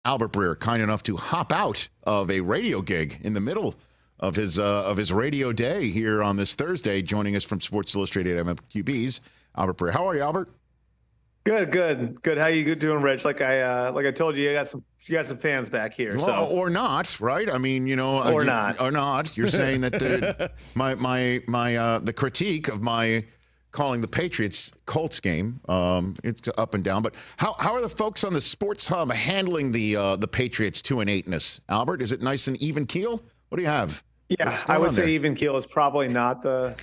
Albert Breer, kind enough to hop out of a radio gig in the middle of his radio day here on this Thursday, joining us from Sports Illustrated MMQB's Albert Breer. How are you, Albert? Good. How you doing, Rich? Like I told you, you got some fans back here. Well, so. or not, right? I mean, Or not. You're saying that the critique of my calling the Patriots Colts game, it's up and down. But how are the folks on the Sports Hub handling the Patriots 2-8-ness? Albert, is it nice and even keel? What do you have? Yeah, I would say even keel is probably not the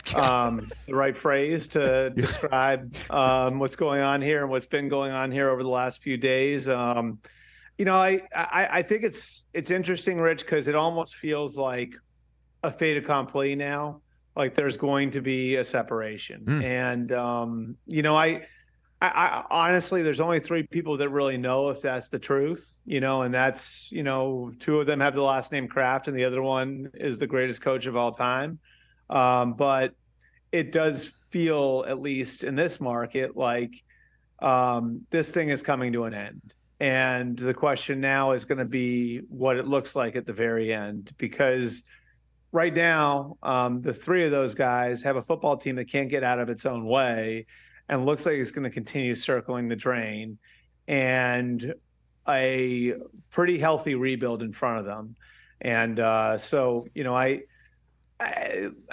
right phrase to describe what's going on here and what's been going on here over the last few days. I think it's interesting, Rich, because it almost feels like a fait accompli now. Like there's going to be a separation, and I honestly, there's only three people that really know if that's the truth, and that's, two of them have the last name Kraft and the other one is the greatest coach of all time. But it does feel, at least in this market, like this thing is coming to an end. And the question now is going to be what it looks like at the very end, because right now, the three of those guys have a football team that can't get out of its own way and looks like it's going to continue circling the drain, and a pretty healthy rebuild in front of them. And I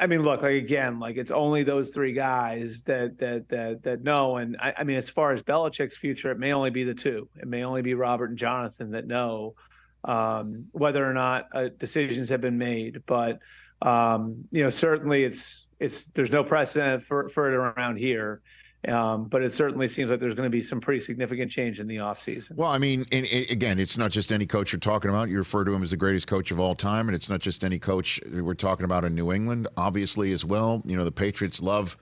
mean, look, it's only those three guys that know. And I mean, as far as Belichick's future, it may only be the two. It may only be Robert and Jonathan that know whether or not decisions have been made. But certainly there's no precedent for it around here. But it certainly seems like there's going to be some pretty significant change in the offseason. Well, I mean, again, it's not just any coach you're talking about. You refer to him as the greatest coach of all time, and it's not just any coach we're talking about in New England, obviously, as well. The Patriots love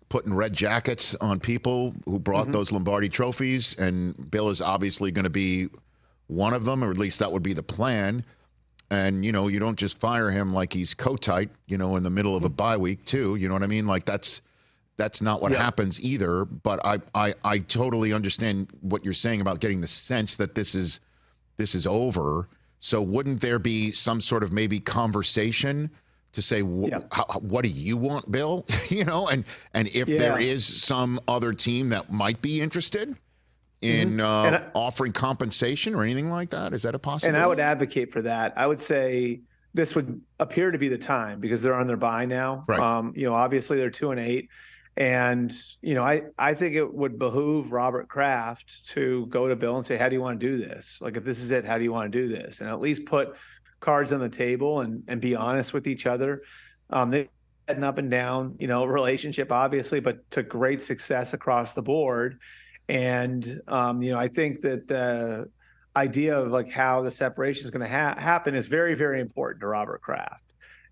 putting red jackets on people who brought those Lombardi trophies, and Bill is obviously going to be one of them, or at least that would be the plan. And, you don't just fire him like he's co-tight, in the middle of a bye week, too. You know what I mean? Like, that's not what happens either. But I totally understand what you're saying about getting the sense that this is over. So wouldn't there be some sort of maybe conversation to say, what do you want, Bill? And if there is some other team that might be interested in offering compensation or anything like that, is that a possibility? And I would advocate for that. I would say this would appear to be the time because they're on their bye now. Right. Obviously they're 2-8. And, I think it would behoove Robert Kraft to go to Bill and say, how do you want to do this? Like, if this is it, how do you want to do this? And at least put cards on the table and be honest with each other. They had an up and down, relationship, obviously, but to great success across the board. And, I think that the idea of like how the separation is going to happen is very, very important to Robert Kraft.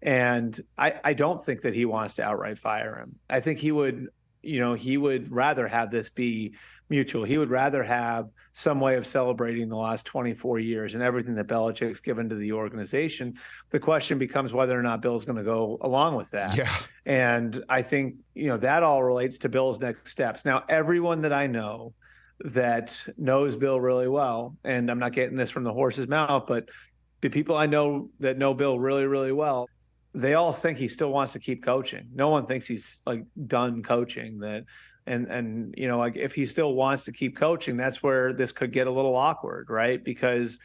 And I don't think that he wants to outright fire him. I think he would rather have this be mutual. He would rather have some way of celebrating the last 24 years and everything that Belichick's given to the organization. The question becomes whether or not Bill's going to go along with that. Yeah. And I think, that all relates to Bill's next steps. Now, everyone that I know that knows Bill really well, and I'm not getting this from the horse's mouth, but the people I know that know Bill really, really well, they all think he still wants to keep coaching. No one thinks he's like done coaching. And like if he still wants to keep coaching, that's where this could get a little awkward, right? Because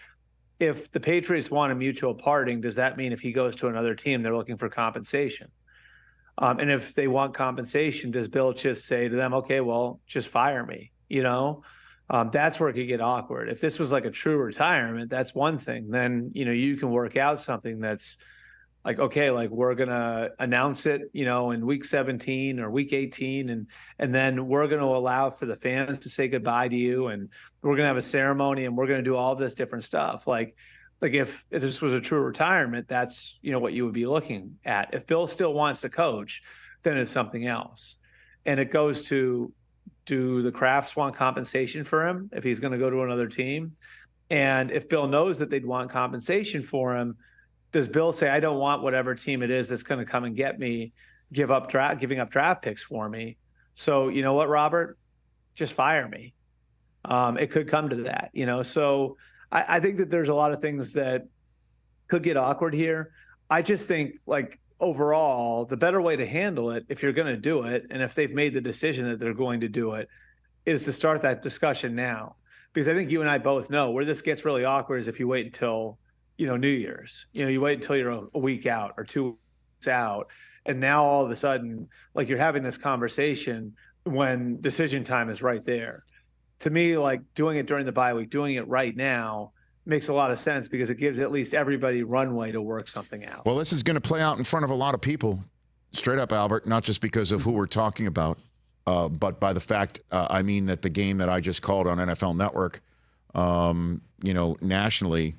if the Patriots want a mutual parting, does that mean if he goes to another team, they're looking for compensation? And if they want compensation, does Bill just say to them, okay, well, just fire me? That's where it could get awkward. If this was like a true retirement, that's one thing. Then, you can work out something that's like, okay, like we're going to announce it, in week 17 or week 18. And then we're going to allow for the fans to say goodbye to you. And we're going to have a ceremony and we're going to do all this different stuff. Like if this was a true retirement, that's, what you would be looking at. If Bill still wants to coach, then it's something else. And it goes to, do the Crafts want compensation for him if he's going to go to another team? And if Bill knows that they'd want compensation for him, does Bill say, I don't want whatever team it is that's going to come and get me, giving up draft picks for me? So you know what, Robert, just fire me. It could come to that, So I think that there's a lot of things that could get awkward here. I just think, like, overall, the better way to handle it, if you're going to do it, and if they've made the decision that they're going to do it, is to start that discussion now. Because I think you and I both know where this gets really awkward is if you wait until, New Year's. You wait until you're a week out or 2 weeks out. And now all of a sudden, like, you're having this conversation when decision time is right there. To me, like, doing it during the bye week, doing it right now makes a lot of sense because it gives at least everybody runway to work something out. Well, this is going to play out in front of a lot of people, straight up, Albert, not just because of who we're talking about, but by the fact, I mean that the game that I just called on NFL Network, nationally,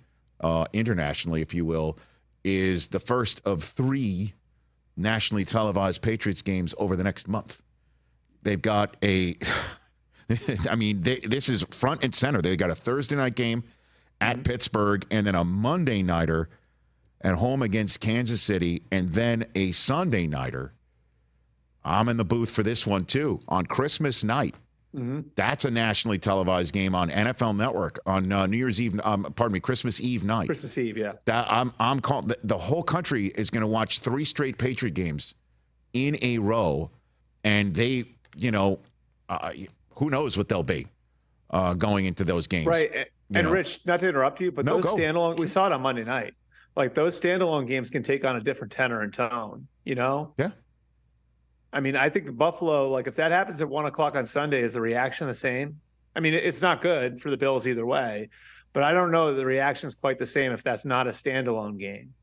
internationally, if you will, is the first of 3 nationally televised Patriots games over the next month. They've got this is front and center. They've got a Thursday night game at Pittsburgh, and then a Monday nighter at home against Kansas City, and then a Sunday nighter. I'm in the booth for this one too on Christmas night. That's a nationally televised game on NFL Network on New Year's Eve. Christmas Eve night. Christmas Eve, yeah. That I'm calling. The whole country is going to watch 3 straight Patriot games in a row, and they, who knows what they'll be going into those games. Right. And Rich, not to interrupt you, but those standalone, we saw it on Monday night. Like, those standalone games can take on a different tenor and tone, Yeah. I mean, I think the Buffalo, like, if that happens at 1:00 on Sunday, is the reaction the same? I mean, it's not good for the Bills either way, but I don't know that the reaction is quite the same if that's not a standalone game.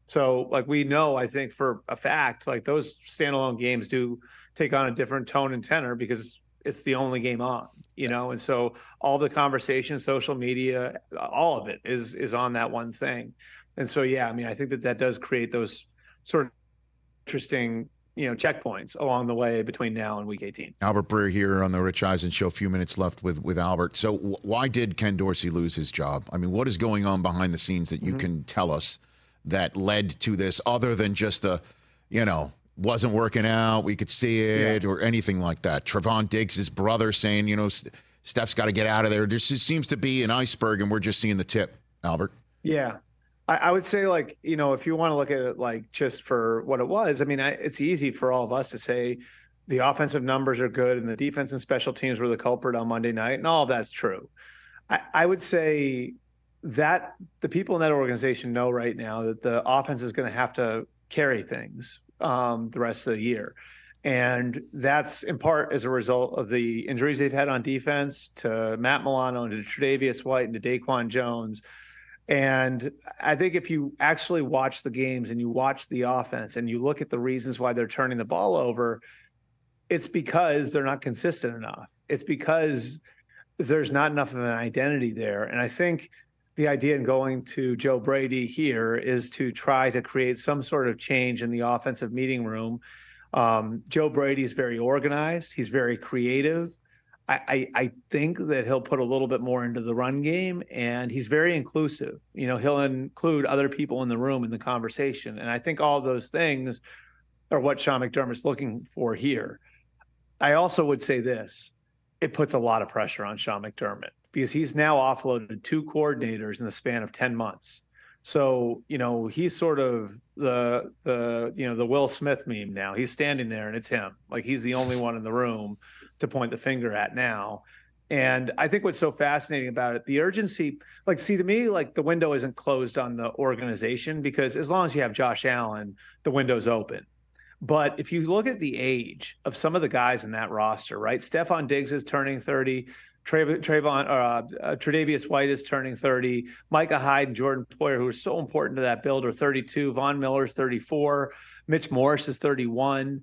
So, like, we know, I think for a fact, like, those standalone games do take on a different tone and tenor because it's the only game on, and so all the conversation, social media, all of it is on that one thing. And so, yeah, I mean, I think that does create those sort of interesting, checkpoints along the way between now and week 18. Albert Breer here on the Rich Eisen Show. A few minutes left with Albert. So why did Ken Dorsey lose his job? I mean, what is going on behind the scenes that you can tell us that led to this, other than just wasn't working out, we could see it, or anything like that? Trevon Diggs' brother saying, Steph's got to get out of there. There just seems to be an iceberg, and we're just seeing the tip, Albert. Yeah. I would say, like, if you want to look at it, like, just for what it was, I mean, it's easy for all of us to say the offensive numbers are good and the defense and special teams were the culprit on Monday night, and all of that's true. I would say that the people in that organization know right now that the offense is going to have to carry things the rest of the year. And that's in part as a result of the injuries they've had on defense to Matt Milano and to Tre'Davious White and to Daquan Jones. And I think if you actually watch the games and you watch the offense and you look at the reasons why they're turning the ball over, it's because they're not consistent enough. It's because there's not enough of an identity there. And I think the idea in going to Joe Brady here is to try to create some sort of change in the offensive meeting room. Joe Brady is very organized. He's very creative. I think that he'll put a little bit more into the run game, and he's very inclusive. He'll include other people in the room in the conversation. And I think all of those things are what Sean McDermott's looking for here. I also would say this. It puts a lot of pressure on Sean McDermott because he's now offloaded 2 coordinators in the span of 10 months. So, he's sort of the Will Smith meme now. He's standing there and it's him. Like, he's the only one in the room to point the finger at now. And I think what's so fascinating about it, the urgency, like, see, to me, like, the window isn't closed on the organization because as long as you have Josh Allen, the window's open. But if you look at the age of some of the guys in that roster, right? Stephon Diggs is turning 30. Tre'Davious White is turning 30. Micah Hyde and Jordan Poyer, who are so important to that build, are 32. Von Miller's 34. Mitch Morse is 31.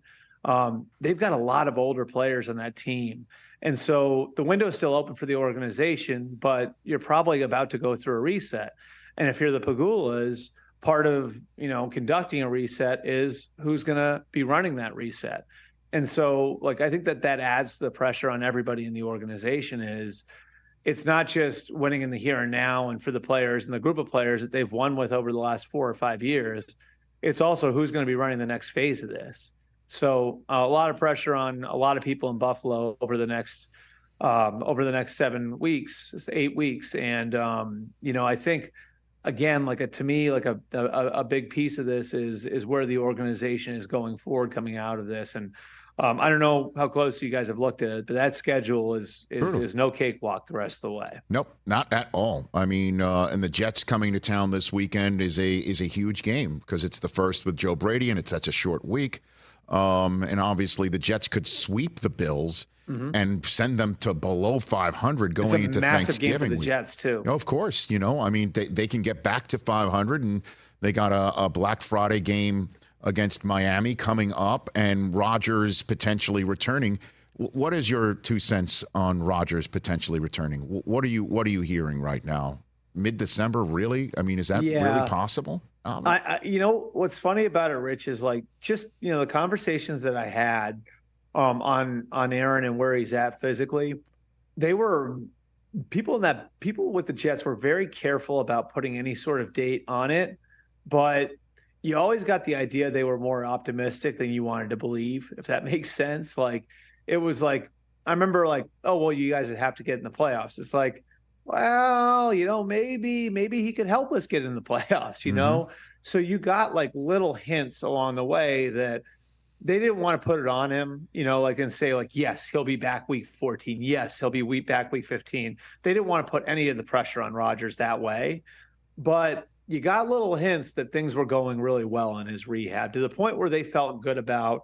They've got a lot of older players on that team. And so the window is still open for the organization, but you're probably about to go through a reset. And if you're the Pagulas, part of, conducting a reset is who's going to be running that reset. And so, like, I think that adds the pressure on everybody in the organization. Is it's not just winning in the here and now and for the players and the group of players that they've won with over the last 4 or 5 years. It's also who's going to be running the next phase of this. So a lot of pressure on a lot of people in Buffalo over the next over the next 7 weeks, 8 weeks. And, I think, again, to me, a big piece of this is where the organization is going forward coming out of this. And I don't know how close you guys have looked at it, but that schedule is no cakewalk the rest of the way. Nope, not at all. I mean, and the Jets coming to town this weekend is a huge game because it's the first with Joe Brady, and it's such a short week. And obviously, the Jets could sweep the Bills and send them to below 500 going into Thanksgiving. It's a massive game for the Jets too. Of course, I mean, they can get back to 500, and they got a Black Friday game against Miami coming up, and Rodgers potentially returning. What is your 2 cents on Rodgers potentially returning? What are you hearing right now? Mid-December, really? I mean, is that really possible? What's funny about it, Rich, is the conversations that I had on Aaron and where he's at physically. People with the Jets were very careful about putting any sort of date on it, but you always got the idea they were more optimistic than you wanted to believe, if that makes sense. It was I remember oh, well, you guys would have to get in the playoffs. It's well, maybe he could help us get in the playoffs, So you got little hints along the way that they didn't want to put it on him, and say yes, he'll be back week 14. Yes, he'll be back week 15. They didn't want to put any of the pressure on Rodgers that way. But you got little hints that things were going really well in his rehab to the point where they felt good about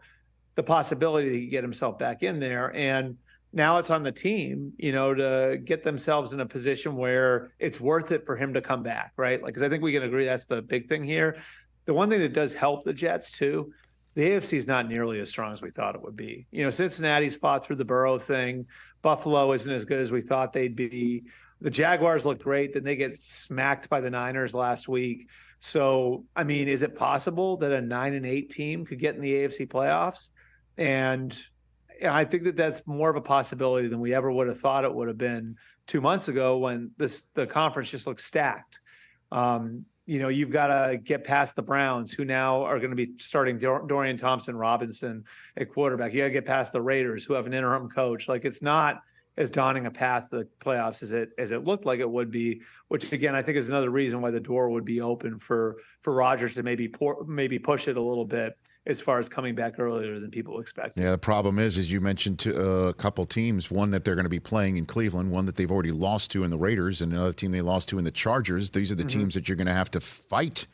the possibility that he could get himself back in there. And now it's on the team, to get themselves in a position where it's worth it for him to come back, right? Because I think we can agree that's the big thing here. The one thing that does help the Jets too, the AFC is not nearly as strong as we thought it would be. Cincinnati's fought through the Burrow thing. Buffalo isn't as good as we thought they'd be. The Jaguars look great. Then they get smacked by the Niners last week. So, I mean, is it possible that a 9-8 team could get in the AFC playoffs? And I think that that's more of a possibility than we ever would have thought it would have been 2 months ago when the conference just looked stacked. You've got to get past the Browns, who now are going to be starting Dorian Thompson-Robinson at quarterback. You got to get past the Raiders, who have an interim coach. It's not as daunting a path to the playoffs as it looked like it would be, which again I think is another reason why the door would be open for Rodgers to maybe push it a little bit as far as coming back earlier than people expected. Yeah, the problem is, as you mentioned, to a couple teams, one that they're going to be playing in Cleveland, one that they've already lost to in the Raiders, and another team they lost to in the Chargers. These are the teams that you're going to have to fight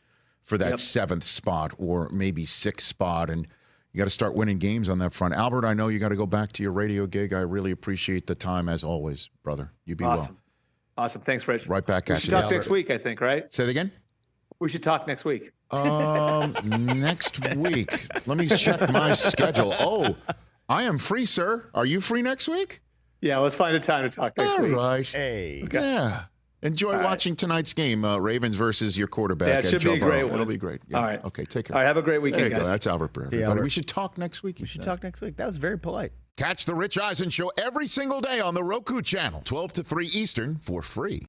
for that 7th spot or maybe 6th spot, and you got to start winning games on that front. Albert, I know you got to go back to your radio gig. I really appreciate the time as always, brother. You be well. Awesome. Thanks, Rich. Right back at you. We should talk next week, I think, right? Say it again? We should talk next week. Next week. Let me check my schedule. Oh, I am free, sir. Are you free next week? Yeah, let's find a time to talk next week. All right. Hey. Okay. Yeah. Enjoy watching tonight's game, Ravens versus your quarterback. Yeah, it should be a great one. It'll be great. Yeah. All right. Okay, take care. All right, have a great weekend, guys. That's Albert Breer. Everybody. We should talk next week. We should talk next week. That was very polite. Catch the Rich Eisen Show every single day on the Roku channel, 12 to 3 Eastern, for free.